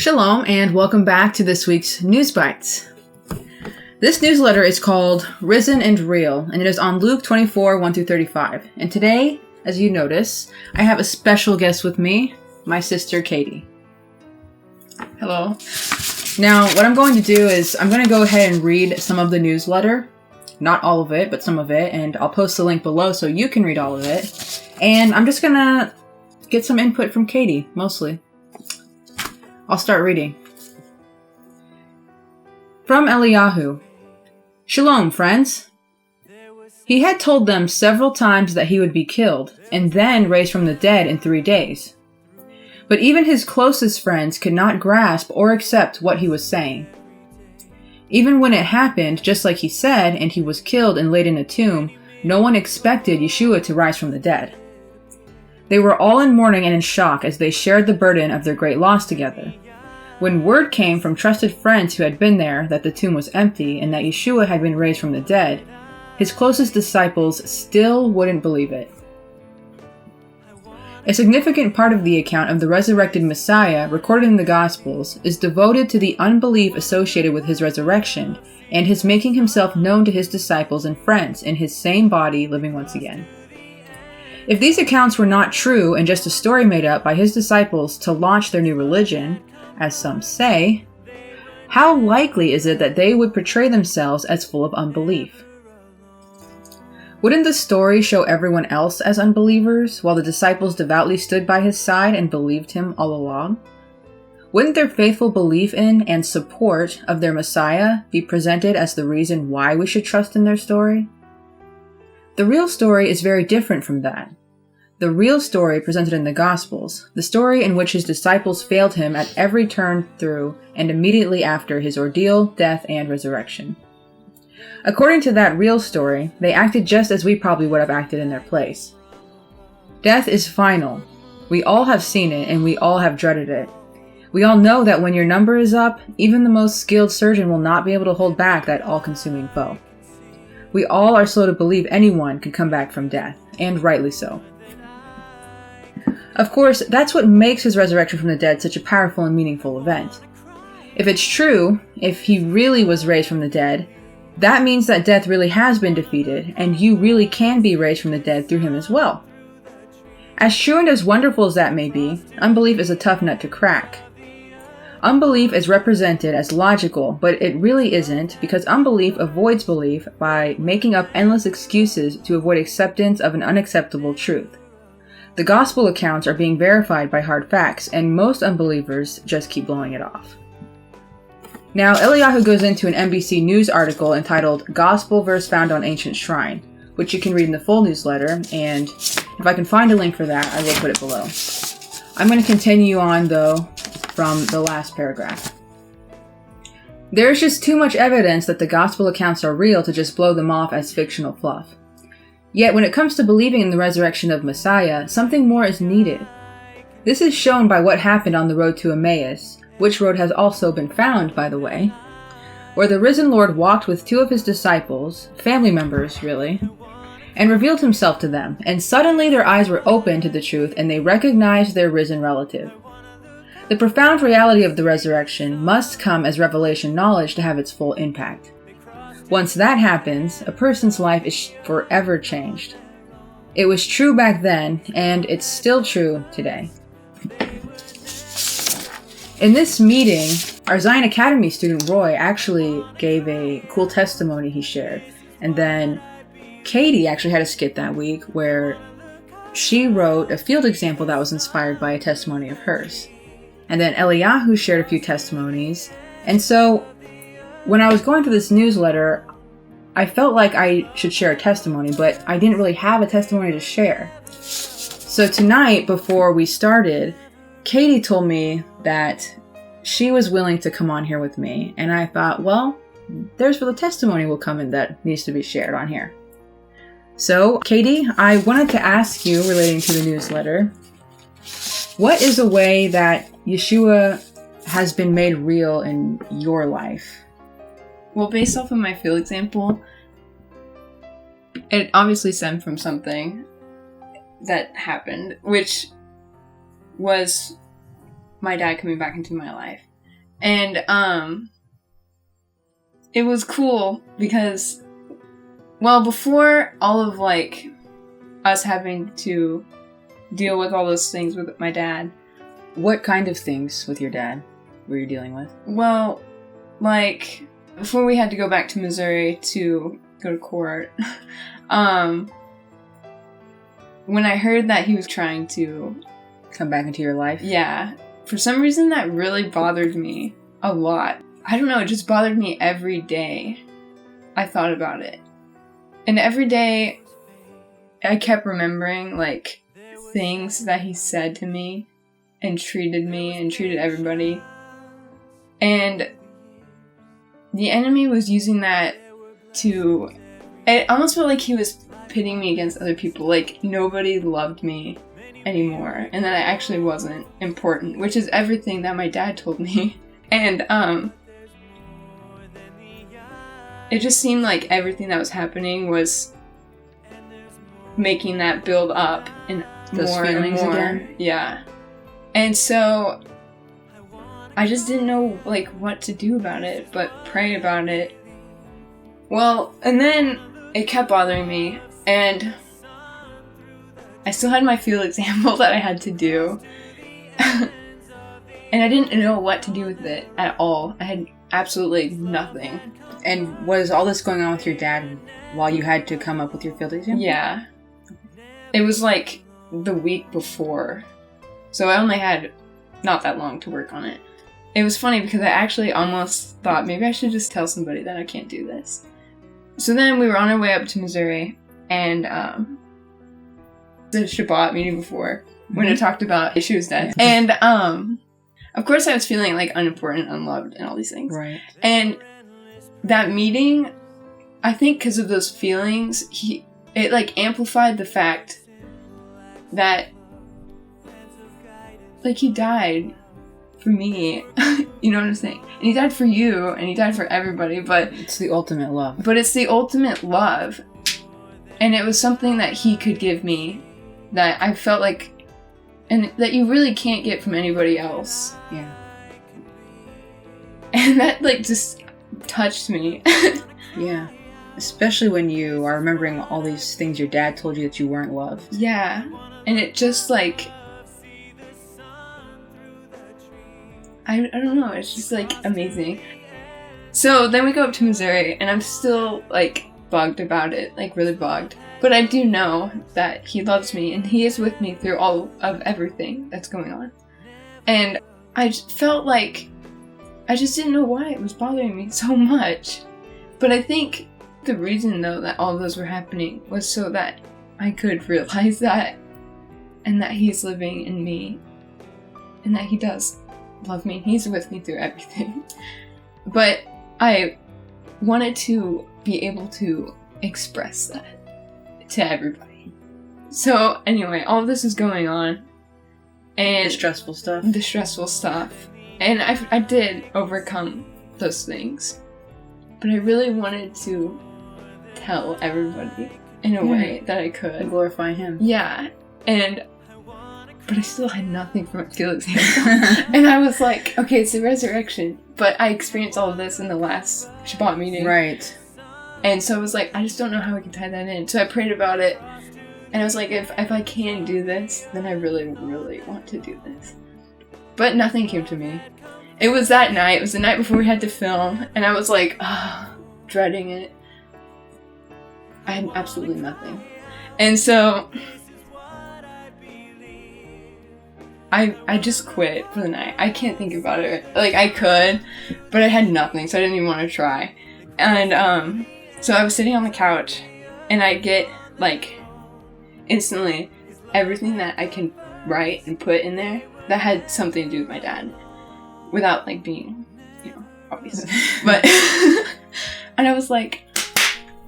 Shalom and welcome back to this week's News Bytes. This newsletter is called Risen and Real, and it is on Luke 24, 1-35. And today, as you notice, I have a special guest with me, my sister Katie. Hello. Now, what I'm going to do is I'm going to go ahead and read some of the newsletter. Not all of it, but some of it, and I'll post the link below so you can read all of it. And I'm just going to get some input from Katie, mostly. I'll start reading. From Eliyahu. Shalom, friends. He had told them several times that he would be killed, and then raised from the dead in 3 days. But even his closest friends could not grasp or accept what he was saying. Even when it happened, just like he said, and he was killed and laid in a tomb, no one expected Yeshua to rise from the dead. They were all in mourning and in shock as they shared the burden of their great loss together. When word came from trusted friends who had been there that the tomb was empty and that Yeshua had been raised from the dead, his closest disciples still wouldn't believe it. A significant part of the account of the resurrected Messiah recorded in the Gospels is devoted to the unbelief associated with his resurrection and his making himself known to his disciples and friends in his same body living once again. If these accounts were not true and just a story made up by his disciples to launch their new religion, as some say, how likely is it that they would portray themselves as full of unbelief? Wouldn't the story show everyone else as unbelievers, while the disciples devoutly stood by his side and believed him all along? Wouldn't their faithful belief in and support of their Messiah be presented as the reason why we should trust in their story? The real story is very different from that. The real story presented in the Gospels, the story in which his disciples failed him at every turn through and immediately after his ordeal, death, and resurrection. According to that real story, they acted just as we probably would have acted in their place. Death is final. We all have seen it, and we all have dreaded it. We all know that when your number is up, even the most skilled surgeon will not be able to hold back that all-consuming foe. We all are slow to believe anyone could come back from death, and rightly so. Of course, that's what makes his resurrection from the dead such a powerful and meaningful event. If it's true, if he really was raised from the dead, that means that death really has been defeated, and you really can be raised from the dead through him as well. As true and as wonderful as that may be, unbelief is a tough nut to crack. Unbelief is represented as logical, but it really isn't, because unbelief avoids belief by making up endless excuses to avoid acceptance of an unacceptable truth. The gospel accounts are being verified by hard facts, and most unbelievers just keep blowing it off. Now, Eliyahu goes into an NBC News article entitled Gospel Verse Found on Ancient Shrine, which you can read in the full newsletter, and if I can find a link for that, I will put it below. I'm going to continue on, though, from the last paragraph. There's just too much evidence that the gospel accounts are real to just blow them off as fictional fluff. Yet when it comes to believing in the resurrection of Messiah, something more is needed. This is shown by what happened on the road to Emmaus, which road has also been found, by the way, where the risen Lord walked with 2 of his disciples, family members really, and revealed himself to them, and suddenly their eyes were opened to the truth and they recognized their risen relative. The profound reality of the resurrection must come as revelation knowledge to have its full impact. Once that happens, a person's life is forever changed. It was true back then, and it's still true today. In this meeting, our Tsiyon Academy student Roy actually gave a cool testimony he shared. And then Katie actually had a skit that week where she wrote a field example that was inspired by a testimony of hers. And then Eliyahu shared a few testimonies. And so when I was going through this newsletter, I felt like I should share a testimony, but I didn't really have a testimony to share. So tonight, before we started, Katie told me that she was willing to come on here with me. And I thought, well, there's where the testimony will come in that needs to be shared on here. So, Katie, I wanted to ask you, relating to the newsletter, what is a way that Yeshua has been made real in your life? Well, based off of my field example, it obviously stemmed from something that happened, which was my dad coming back into my life. And it was cool because, well, before all of like us having to deal with all those things with my dad. What kind of things with your dad were you dealing with? Well, like before we had to go back to Missouri to go to court, when I heard that he was trying to come back into your life? Yeah. For some reason that really bothered me a lot. I don't know, it just bothered me every day I thought about it. And every day I kept remembering like things that he said to me and treated everybody. And the enemy was using that to... It almost felt like he was pitting me against other people. Like, nobody loved me anymore. And that I actually wasn't important, which is everything that my dad told me. And, it just seemed like everything that was happening was making that build up and those more feelings and more. Again? Yeah. And so I just didn't know like what to do about it, but pray about it. Well, and then it kept bothering me, and I still had my field example that I had to do. And I didn't know what to do with it at all. I had absolutely nothing. And was all this going on with your dad while you had to come up with your field exam? Yeah. It was like the week before. So I only had not that long to work on it. It was funny because I actually almost thought maybe I should just tell somebody that I can't do this. So then we were on our way up to Missouri, and the Shabbat meeting before, when it talked about Yeshua's death. And of course I was feeling like unimportant, unloved, and all these things. Right. And that meeting, I think because of those feelings, it like amplified the fact that like he died for me. You know what I'm saying? And he died for you, and he died for everybody, but it's the ultimate love. But it's the ultimate love. And it was something that he could give me that I felt like, and that you really can't get from anybody else. Yeah. And that like just touched me. Yeah. Especially when you are remembering all these things your dad told you that you weren't loved. Yeah. And it just like, I don't know, it's just like amazing. So then we go up to Missouri, and I'm still like bugged about it, like really bugged. But I do know that he loves me, and he is with me through all of everything that's going on. And I just felt like I just didn't know why it was bothering me so much. But I think the reason though that all of those were happening was so that I could realize that, and that he's living in me, and that he does love me. He's with me through everything. But I wanted to be able to express that to everybody. So anyway, all of this is going on, and The stressful stuff. And I did overcome those things, but I really wanted to tell everybody in a way that I could. And glorify him. Yeah. But I still had nothing from my field exam. And I was like, okay, it's the resurrection. But I experienced all of this in the last Shabbat meeting. Right. And so I was like, I just don't know how we can tie that in. So I prayed about it. And I was like, if I can do this, then I really, really want to do this. But nothing came to me. It was that night. It was the night before we had to film. And I was like, dreading it. I had absolutely nothing. And so I just quit for the night. I can't think about it. Like, I could, but I had nothing, so I didn't even want to try. And, so I was sitting on the couch, and I get, like, instantly everything that I can write and put in there that had something to do with my dad. Without, like, being, you know, obvious. But, and I was like,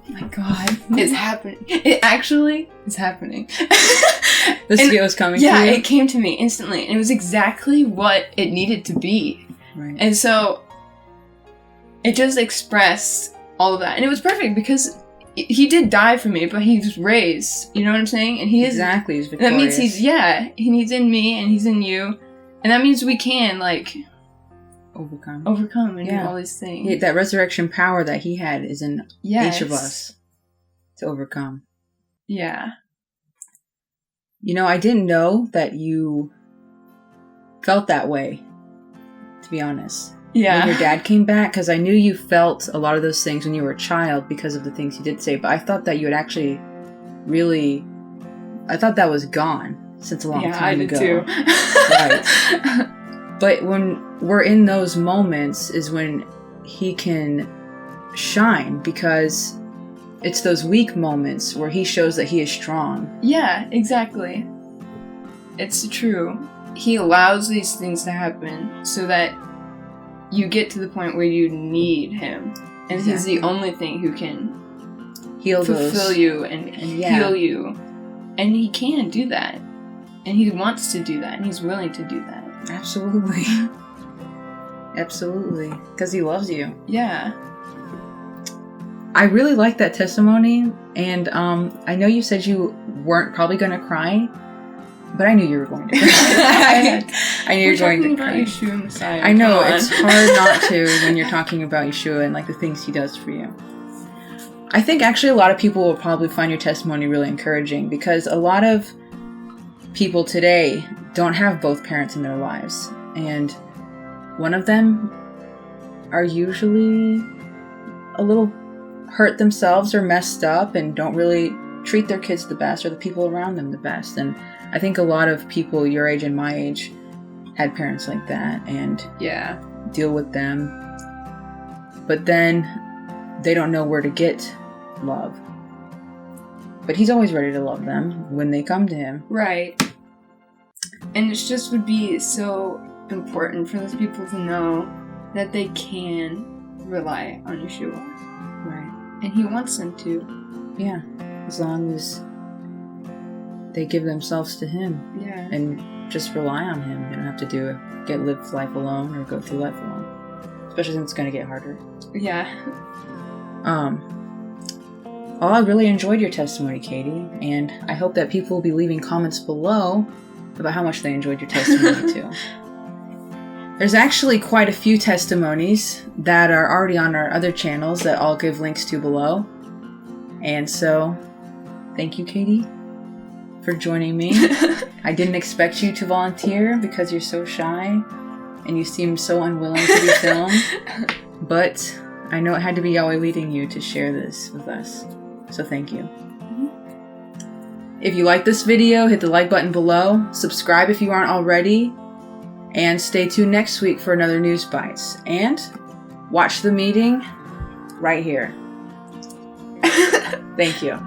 oh my god, it's happening. It actually is happening. The skill was coming to you? Yeah, it came to me instantly. And it was exactly what it needed to be. Right. And so it just expressed all of that. And it was perfect because he did die for me, but he was raised. You know what I'm saying? And he is... Exactly, he's victorious. That means he's in me and he's in you. And that means we can, like, overcome and do all these things. Yeah, that resurrection power that he had is in each of us to overcome. Yeah. You know, I didn't know that you felt that way, to be honest. Yeah. When your dad came back, because I knew you felt a lot of those things when you were a child because of the things you did say, but I thought that you had actually really, I thought that was gone since a long time ago. Yeah, I did too. Right. But when we're in those moments is when he can shine, because it's those weak moments where he shows that he is strong. Yeah, exactly. It's true. He allows these things to happen so that you get to the point where you need him. And he's the only thing who can fulfill you and heal you. And he can do that. And he wants to do that. And he's willing to do that. Absolutely. Absolutely. Because he loves you. Yeah. I really like that testimony. And I know you said you weren't probably going to cry, but I knew you were going to cry. I knew you were going to cry. Yeshua Messiah. I know, it's hard not to when you're talking about Yeshua and like the things he does for you. I think actually a lot of people will probably find your testimony really encouraging, because a lot of people today don't have both parents in their lives. And one of them are usually a little hurt themselves or messed up and don't really treat their kids the best or the people around them the best. And I think a lot of people your age and my age had parents like that and deal with them. But then they don't know where to get love. But he's always ready to love them when they come to him. Right. And it just would be so important for those people to know that they can rely on Yeshua. Right. And he wants them to. Yeah. As long as they give themselves to him. Yeah. And just rely on him. They don't have to live life alone or go through life alone. Especially since it's going to get harder. Yeah. Well, I really enjoyed your testimony, Katie, and I hope that people will be leaving comments below about how much they enjoyed your testimony too. There's actually quite a few testimonies that are already on our other channels that I'll give links to below. And so, thank you, Katie, for joining me. I didn't expect you to volunteer because you're so shy and you seem so unwilling to be filmed, but I know it had to be Yahweh leading you to share this with us. So thank you. If you like this video, hit the like button below, subscribe if you aren't already, and stay tuned next week for another News Bytes. And watch the meeting right here. Thank you.